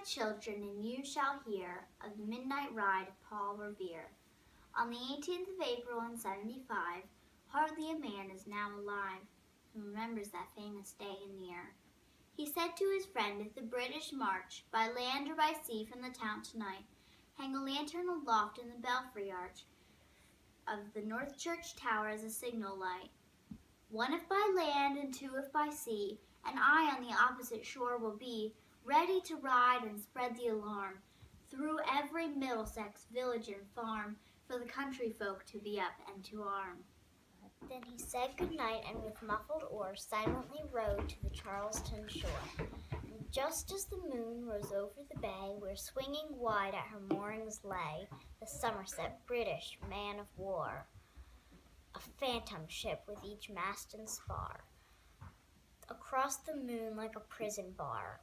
children, and you shall hear of the midnight ride of Paul Revere. On the 18th of April in 75, hardly a man is now alive who remembers that famous day and year. He said to his friend, if the British march by land or by sea from the town tonight, hang a lantern aloft in the belfry arch of the North Church Tower as a signal light. One if by land and two if by sea, and I on the opposite shore will be, ready to ride and spread the alarm through every Middlesex village and farm, for the country folk to be up and to arm. Then he said good night, and with muffled oar silently rowed to the Charleston shore. Just as the moon rose over the bay, where swinging wide at her moorings lay the Somerset British man of war, a phantom ship with each mast and spar, across the moon like a prison bar,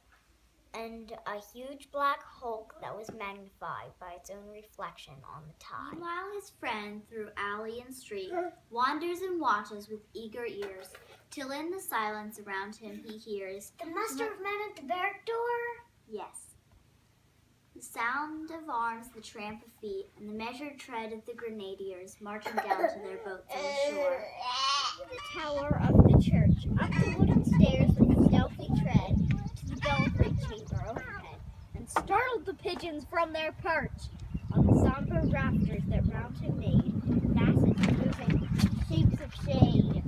and a huge black hulk that was magnified by its own reflection on the tide. Meanwhile his friend through alley and street wanders and watches with eager ears, till in the silence around him he hears The muster of men at the barrack door? Yes. The sound of arms, the tramp of feet, and the measured tread of the grenadiers marching down to their boats on the shore. The tower of the church, up the wooden stairs with stealthy tread, to the belfry chamber overhead, and startled the pigeons from their perch on the somber rafters that round him made, masses moving, shapes of shade.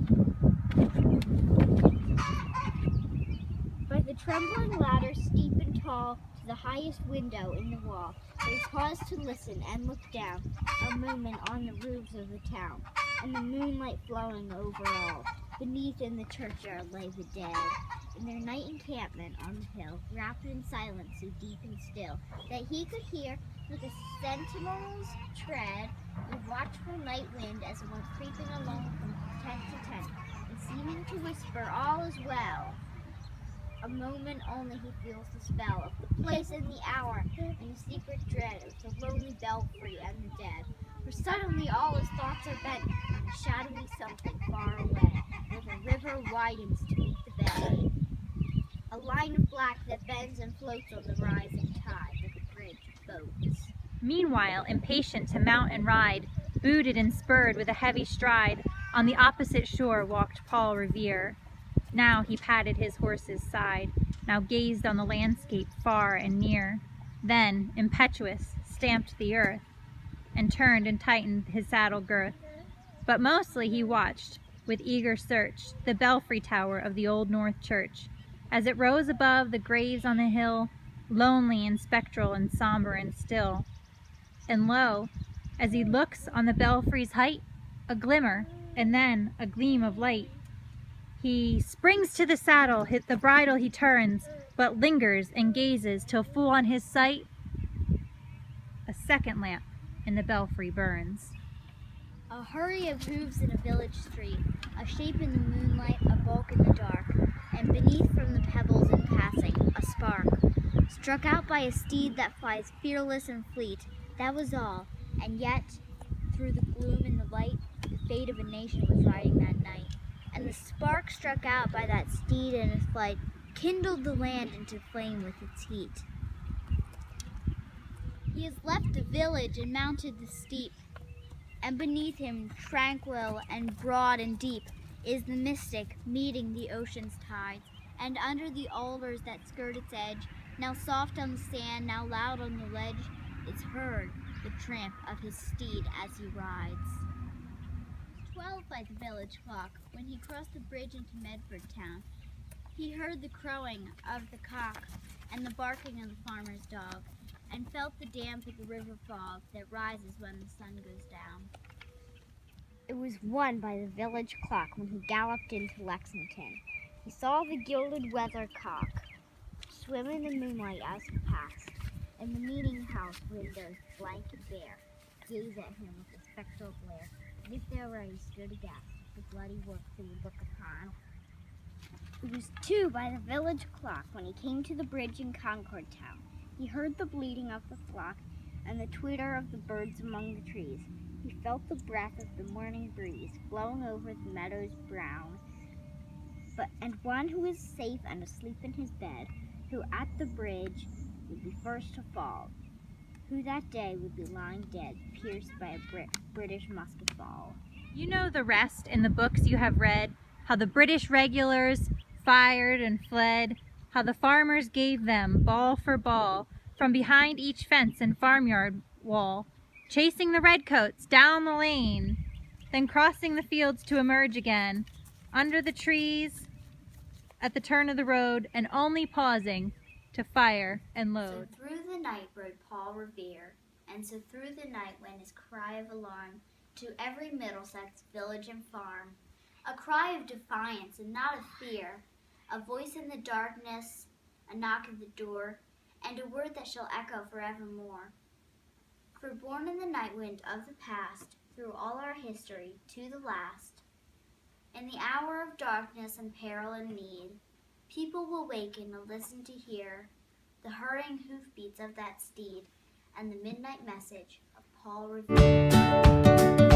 By the trembling ladder, steep and tall, to the highest window in the wall, they paused to listen and look down, a moment on the roofs of the town, and the moonlight flowing over all. Beneath in the churchyard lay the dead, in their night encampment on the hill, wrapped in silence so deep and still, that he could hear, like a sentinel's tread, the watchful night wind as it went creeping along from tent to tent, and seeming to whisper, all is well. A moment only he feels the spell of the place and the hour, and the secret dread of the lonely belfry and the dead. For suddenly all his thoughts are bent on a shadowy something far away, where the river widens to meet the bay. A line of black that bends and floats on the rising tide, like a bridge of boats. Meanwhile, impatient to mount and ride, booted and spurred with a heavy stride, on the opposite shore walked Paul Revere. Now he patted his horse's side, now gazed on the landscape far and near, then, impetuous, stamped the earth, and turned and tightened his saddle girth. But mostly he watched, with eager search, the belfry tower of the old North Church, as it rose above the graves on the hill, lonely and spectral and somber and still. And lo, as he looks on the belfry's height, a glimmer, and then a gleam of light. He springs to the saddle, hit the bridle he turns, but lingers and gazes till full on his sight a second lamp in the belfry burns. A hurry of hooves in a village street, a shape in the moonlight, a bulk in the dark, and beneath from the pebbles in passing, a spark. Struck out by a steed that flies fearless and fleet, that was all, and yet, through the gloom and the light, the fate of a nation was riding that night. And the spark struck out by that steed in its flight kindled the land into flame with its heat. He has left the village and mounted the steep, and beneath him, tranquil and broad and deep, is the mystic meeting the ocean's tides, and under the alders that skirt its edge, now soft on the sand, now loud on the ledge, is heard the tramp of his steed as he rides. 12 by the village clock, when he crossed the bridge into Medford town, he heard the crowing of the cock and the barking of the farmer's dog, and felt the damp of the river fog that rises when the sun goes down. It was 1 by the village clock when he galloped into Lexington. He saw the gilded weathercock swim in the moonlight as he passed, and the meeting house windows, blank and bare, gaze at him with a spectral glare. And if there were, he stood aghast, the bloody work he would look upon. It was 2 by the village clock when he came to the bridge in Concord town. He heard the bleating of the flock and the twitter of the birds among the trees. He felt the breath of the morning breeze blowing over the meadows brown. And one who was safe and asleep in his bed, who at the bridge would be first to fall, who that day would be lying dead, pierced by a British musket ball. You know the rest in the books you have read, how the British regulars fired and fled, how the farmers gave them, ball for ball, from behind each fence and farmyard wall, chasing the redcoats down the lane, then crossing the fields to emerge again, under the trees, at the turn of the road, and only pausing to fire and load. So through the night rode Paul Revere, and so through the night went his cry of alarm to every Middlesex village and farm, a cry of defiance and not of fear, a voice in the darkness, a knock at the door, and a word that shall echo forevermore. For born in the night wind of the past, through all our history to the last, in the hour of darkness and peril and need, people will waken and listen to hear the hurrying hoofbeats of that steed and the midnight message of Paul Revere.